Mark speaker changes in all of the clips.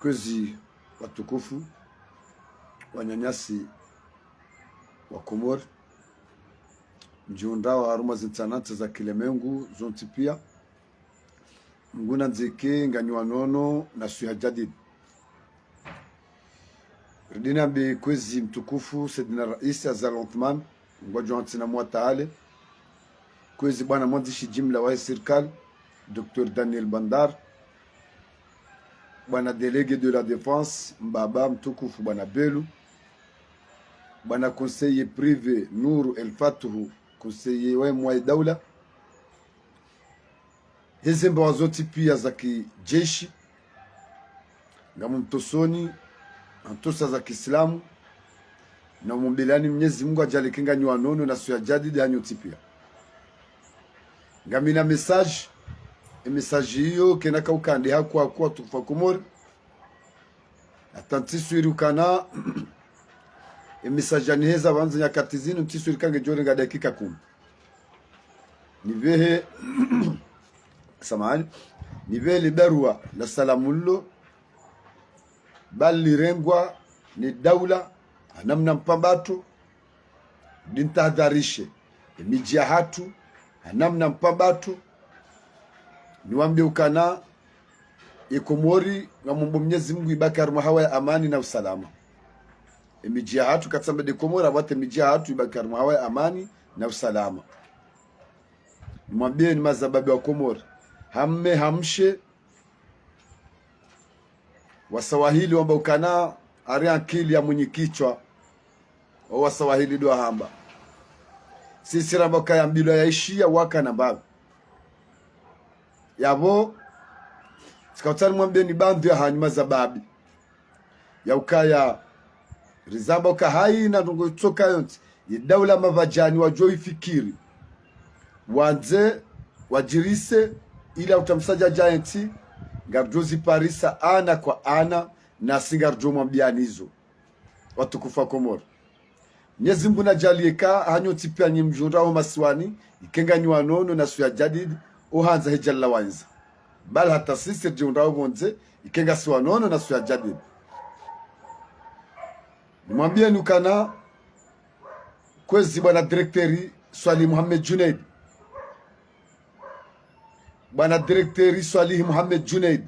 Speaker 1: Kwezi watukufu wanyanyasi wa Komori mjiunda wa haruma zintanate za kilemengu zonti pia mguna nzike nganywa nono na suya jadid ridina bi kwezi mtukufu Sayyidina Rais Azal Othman ngwajo antina mwataale kwezi bwana mwandishi jimla wa serikali Dr. Daniel Bandar, bwana délégué de la défense mbaba mtukufu bwana Belu, bwana conseiller privé Nuru El Fatuhu, conseiller wa mwa daula, hizi mbawa zote pia za kijeshi ngamu mtosoni antosa za Kiislamu na mumbilani Mwenyezi Mungu ajalikinga nywa nono na suya jadidi hanyoti pia ngamina message hiyo kenaka ukande hakuwa kwa tufa Komori atantiswiri ukana message aniheza banza nyakati zinu ntiswiri kange jore nga dakika 10 nivehe samahani nivehe libarua la salamullo bali rengwa ni daula namna mpambatu dintahadharishe imijia hatu namna mpambatu niwambie ukana Komori ngamombo Mwenyezi Mungu ibaki haruma hawa ya amani na usalama. Imijia hatu katsamba de Komori abate imijia hatu ibaki haruma hawa ya amani na usalama. Nimwambie ni mazababi wa Komori hamshe wasawahili wamba ukana ari akili ya mwenye kichwa wa wasawahili doa hamba sisi ramba kaya mbilo ya ishia waka na mbaga yabo sikawatani mwambie ni bandu ya hanyuma za babi ya ukaya rizamba uka hai na nungo utoka yonti ya daula mavajani wajo ifikiri wanze wajirise ila utamsaja jaenti ngarjozi parisa ana kwa ana na singarjo mwambianizo watukufa Komori Mwenyezi Mungu najalieka hanyoti pia nyimjunda wa maswani ikenga nywa nono na suya jadidi uhanza hejalla wanza bal hata sisi junda wonze ikenga siwa nono na suya jadidi nimwambie nukana kwezi bwana directori Swali Muhammad Junaid bwana directori Swali Muhammad Junaid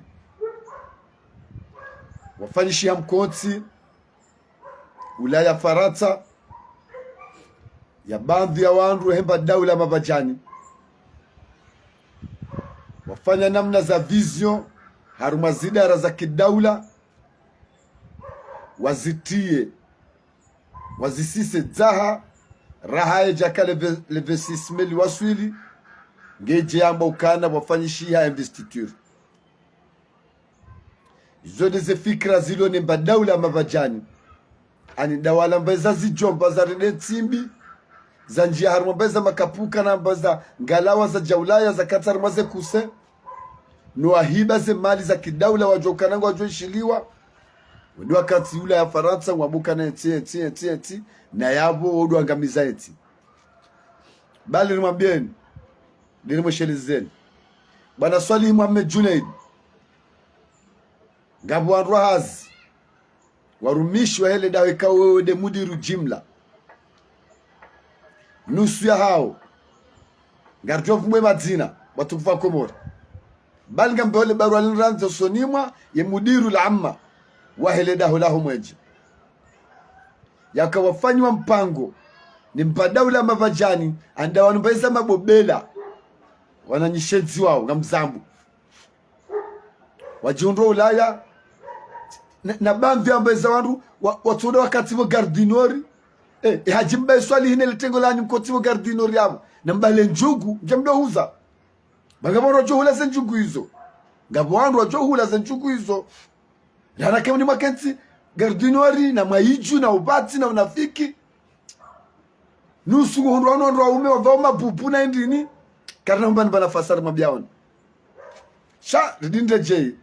Speaker 1: wafanyishi ya mkonti ulaya Faransa ya bandhi ya wandu hemba daula mabajani wafanya namna za vision haruma zidara za kidaula wazitie wazisise zaha rahaye jaka levesismeli waswili ngeje yamba ukana wafanyishi ya investiture zode ze fikra zilo nemba daula mabajani ani dawala mbeza zijomba za rene timbi za njia harumabeza makapuka na mbaza ngalawa za jaulaya za Qatar maze kuse nuahiba ze mali za kidaula wajokananga wajoishiliwa wadi wakati ula ya Faransa wabuka na eti na yabo odu angamiza eti bali nimwambieni nilimweshelezeni bwana Swali Muhammad Junaid ngabu wanruhazi warumishwa hele dawe kawe de mudiru jimla nusu ya hao ngarjofu mwe mazina watukufa Komori bali ngambe wale barua liranzo sonimwa ye mudiru la amma wahele daho laho mweji yakawafanywa mpango ni mpadaula mavajani anda wanumbeza mabobela wananyishenzi wao ngamzambu wajiundwa ulaya na bambi ambeza wandu watuoda wakati mo gardinori hajimba Swali hine letengo lanyu mkoti mo gardinori yabo na mbale njugu njamdo huza bagabo rojo hula za njugu hizo ngabo wandu rojo hula za njugu hizo na kemu ni makenti gardinori na maiju na ubati na unafiki nusu hundu wano ume wavao bubu na indini karna mbani bana fasari mabiaoni sha ridinde jei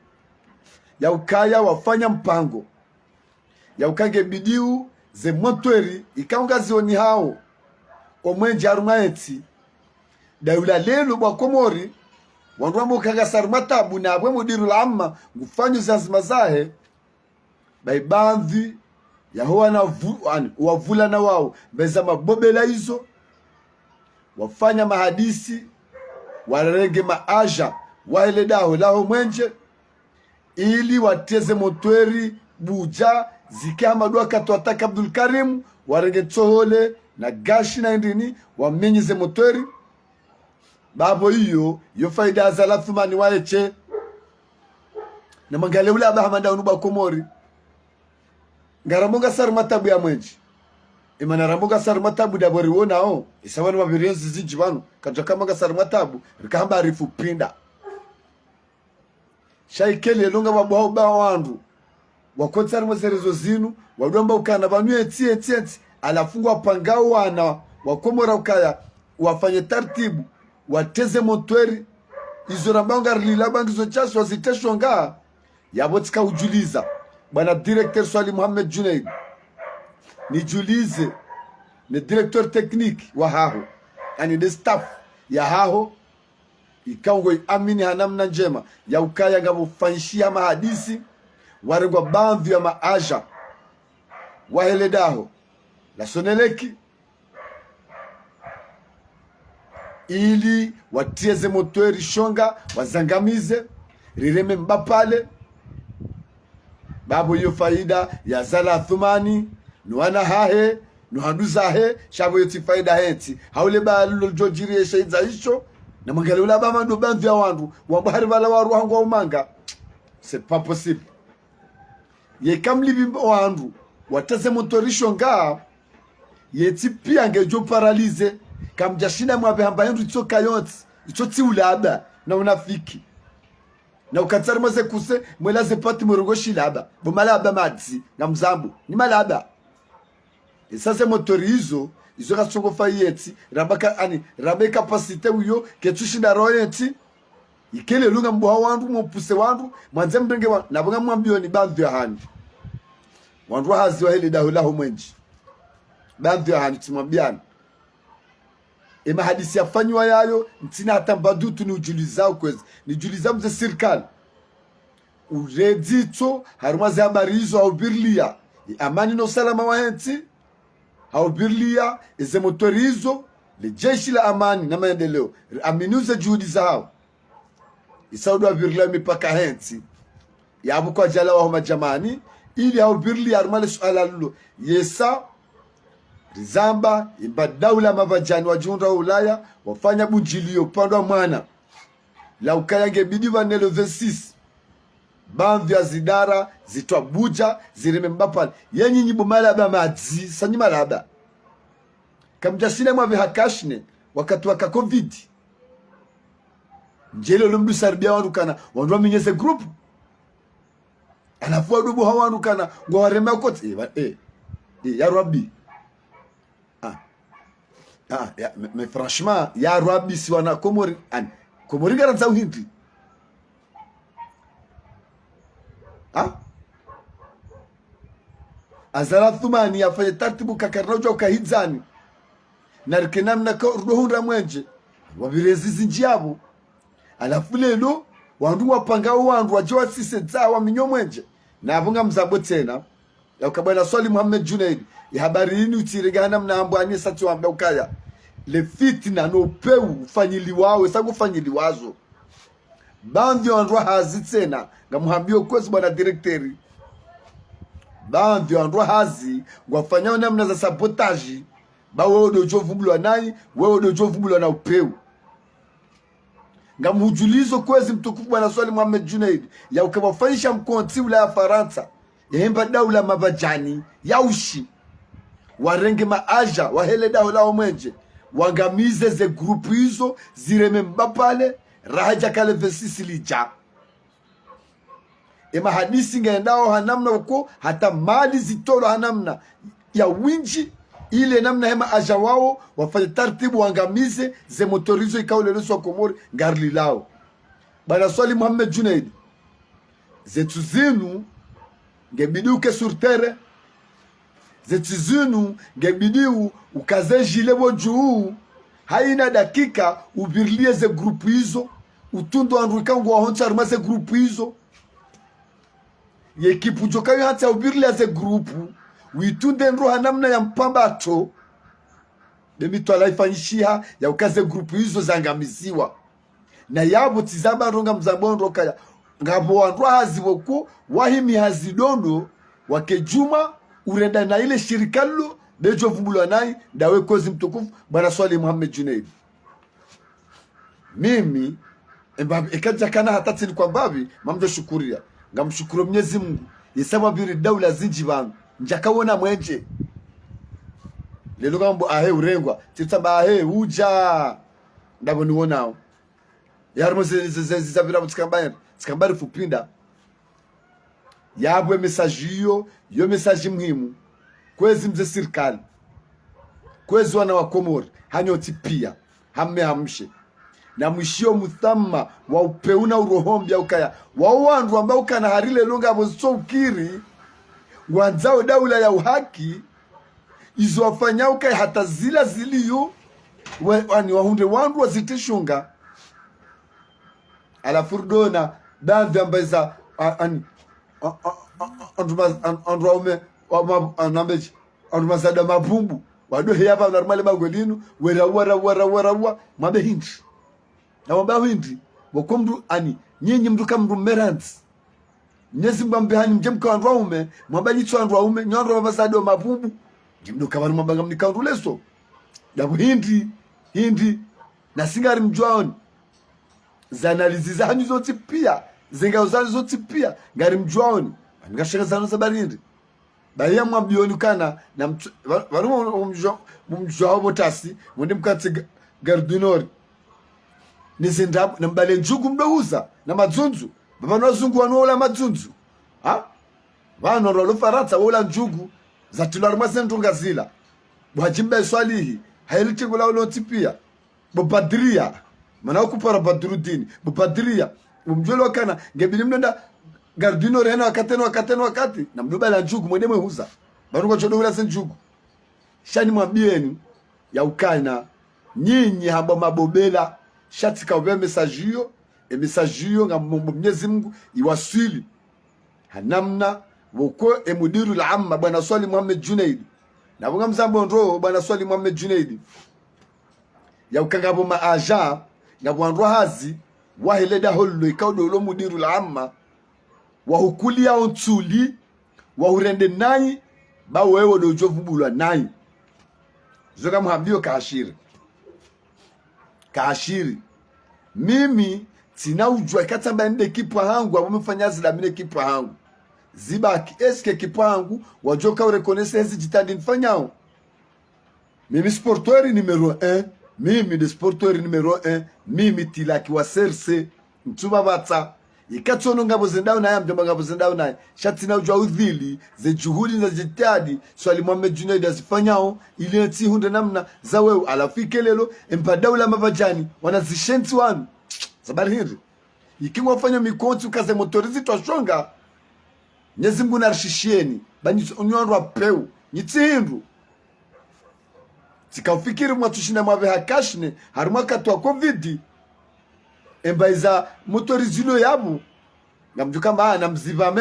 Speaker 1: ya ukaya wafanya mpango ya ukange bidiu ze motweri ikaunga zioni hao omwenje arumaeti daula lelo bwa Komori wandu wamo kaga sarmatabu na abwe mudiru la amma ngufanyo zazima zahe baibandhi yaho wavula na wao beza mabobela hizo wafanya mahadisi warenge maaja waile daho lao mwenje ili wateze motweri buja zikama dua katwataka Abdul Karim warenge tsohole na gashi na ndini wamenyeze motweri babo hiyo yo faida za Lathumani waeche na mangale ula abahamanda unuba komori ngaramonga sar matabu ya mwenji imana ramonga sar matabu da bori wonao isawani mabirienzi zinjibanu kajoka manga sar matabu rikahamba arifu pinda shaikele longa babu ba wandu wakotsari moserezo zinu wadomba ukana banu eti alafungwa pangao wana wakomora ukaya wafanye tartibu wateze motweri izo rambanga lila bangizo chasu waziteshwa nga yabotika ujuliza bwana directeur Swali Muhammad Junaid nijulize ni directeur technique wa haho yani the staff ya haho ikaungo amini hanamna njema ya ukaya ngabufanyishia mahadisi warengwa bandhi ya maaja waheledaho la soneleki ili watieze motweri shonga wazangamize rireme mbapale babu hiyo faida ya zala Thumani nuana hahe nuhanduzahe shabo yoti faida heti haule balulo jojiri shaiza hicho na mangale ula bama ndo bandhi ya wandu wabahari bala waru hangu wa umanga c'est pas possible ye kamlibi wandu wateze motorisho nga yeti pia ngejo paralize kamjashina mwabe hamba yendu itoka yoti itoti ulaba na unafiki na ukatsari mose kuse mwelaze pati murongoshi laba bomalaba madzi na mzambu ni malaba sasa motori hizo kasongo fayeti rabaka ani rabe capacité uyo ketushinda royeti ikele lunga mbo wandu mopuse wandu mwanze mdenge na bonga mwambio ni bandhu ya hani wandu hazi wa hili dahula mwenji bandhu ya hani tumwambiana ema hadisi yafanywa yayo ntina hata mbadutu ni ujulizao kwezi ni julizao mze sirkali uredito harumazi habari hizo haubirlia amani no salama wa henti haubirlia ize motori hizo le jeshi la amani na maendeleo aminuze juhudi zao isaudu wa birlia mipaka henti ya abu kwa jala wa homa jamani ili haubirlia harumale suala lulo yesa rizamba imba daula mavajani wa junda wa Ulaya wafanya bunjilio pandwa mwana la ukayange bidiwa nelo 26 bandhi ya zidara zitwa buja zirime mbapal yenyi nyibu malaba madzi sanyi malaba kamjashine mwa vihakashne wakati waka covid njelo lumdu sarbia wandu kana wandu wa minyeze group alafu wadubu hawa wandu kana ngwa waremea kote ya Rabbi mais franchement ya Rabbi si wana komori komori garanza uhindi azala Thumani afanye tartibu kakarnoja ukahizani na rikenamna ka rohunda mwenje wabirezi zinjiabo alafu lelo wandu wapangao wandu wajoa sise zawa minyo mwenje na abunga mzabo tena ya ukabana Swali Muhammad Junaid ya habari hini utiregana mna ambwani sati wambe ukaya le fitna no peu ufanyiliwawe sagu fanyiliwazo bandhi wandu hazi tena ngamuhambio kwezi bwana directori bandhi wandu hazi ngwafanyao namna za sabotage ba wewe dojo vumbulwa nai wewe dojo vumbulwa na upeu ngamujulizo kwezi mtukufu bwana Swali Muhammad Junaid ya ukabafanyisha mkonti ula ya Faransa yahemba daula mabajani ya ushi warenge maaja wahele daula mwenje wangamize ze grupu hizo zireme mbapale rahaja kale vesisi lija ema hadisi ngendao hanamna uko hata mali zitolo hanamna ya winji ile namna hema aja wao wafanye tartibu wangamize ze motorizo ikaule nusu wa Komori ngarli lao bana Swali Muhammad Junaid zetu zinu ngebidi uke sur terre zetu zinu ngebidi ukaze jile juu haina dakika ubirlie ze grupu hizo utundo andruka ngo honcha armase grupu hizo yekipu jokayo hata ubirli aze grupu witunde nroha namna ya mpambato demito alaifanyishia ya ukaze grupu hizo zangamiziwa na yabo tizaba ronga mzabonro kaya ngabo wanrwa haziboku wahimi hazidondo wakejuma urenda na ile shirikalo dejo vumbulwa nai dawe kozi mtukufu bwana Swali Muhammad Junaid. Mimi ekaja kana hatati ni kwa babi mamdo shukuria ngamshukuru Mwenyezi Mungu yesaba biri daula zinji bangu njakawona mwenje lelo gambo ahe urengwa titamba ahe uja ndabo niwonao yarmo zizabira tsikambari fupinda yabwe message yo message muhimu kwezi mze serikali kwezi wana wa Komori hanyoti pia hamme hamshe na mwishio muthama wa upeuna urohombi ukaya wawandu ambao ukana harile longa abo ukiri ngwanzao daula ya uhaki izo wafanya ukaya hata zila ziliyo wani wahunde wandu wazitishunga ala furdona dandi ambaiza ani andruaume anambeji andumazada mapumbu wado heyapa normale bagolinu wera mabe hindi na mabe hindi bokomdu ani nyinyi mdu kamdu meranzi nyezi mbambe hani mjemka andruaume mwabanyitu andruaume nyandru mabasado mapumbu jimdu kabanu mabanga mnikandu leso dabu hindi na singari mjuaoni zanalizi za hanyu zoti pia zenga uzali zoti pia ngari mjuaoni ngashaka zano zabarindi baya mwabioni kana na varumo mumjwa botasi mwende mkati gardinori nizindabu na mbale njugu mdohuza na madzunzu baba wazungu wanola madzunzu ha vano rolo faransa wola njugu za tularma sentunga zila bwajimba swalihi hailiti kula uloti pia bobadria mana ukupara badrudini bobadria umjolo kana ngebili mnenda gardino rena wakati na mdoba la njugu mwende mwehuza baruko chodo ula senjugu shani mwabieni ya ukana nyinyi hamba mabobela shati ka ube message hiyo ngamombo Mwenyezi Mungu iwasili hanamna woko emudiru al-amma bwana Swali Muhammad Junaid na bunga mzambo ndo bwana Swali Muhammad Junaid ya ukangabo maaja na bwanro hazi wahileda hollo ikaudo lo mudiru al-amma wahukulia ontuli wahurende nai ba wewe dojo vubulwa nai zoga muhambio kaashiri mimi tina ujwa katamba nde kipa hangu abomfanya zilamine kipa hangu zibaki eske kipa hangu wajoka urekonese hezi jitandi nfanyao mimi sporteur numero 1 mimi de sporteur numero 1 mimi tilaki wa serse mtuba bata ikatono ngabo zendao na mjomba ngabo zendao na shatina ujwa udhili ze juhudi za jitadi Swali Muhammad Junaid azifanyao ile nti hunde namna za wewe alafike lelo empadaula mavajani wanazishenti wanu zabari hindi ikiwa wafanya mikonti ukaze motorizi twashonga Mwenyezi Mungu narishishieni bani unywandu apeu nyitihindu tikaufikiri mwatushina mwabe hakashne harumwa katwa covid embaiza motorizilo yabu ngamjuka mbaa na mzivame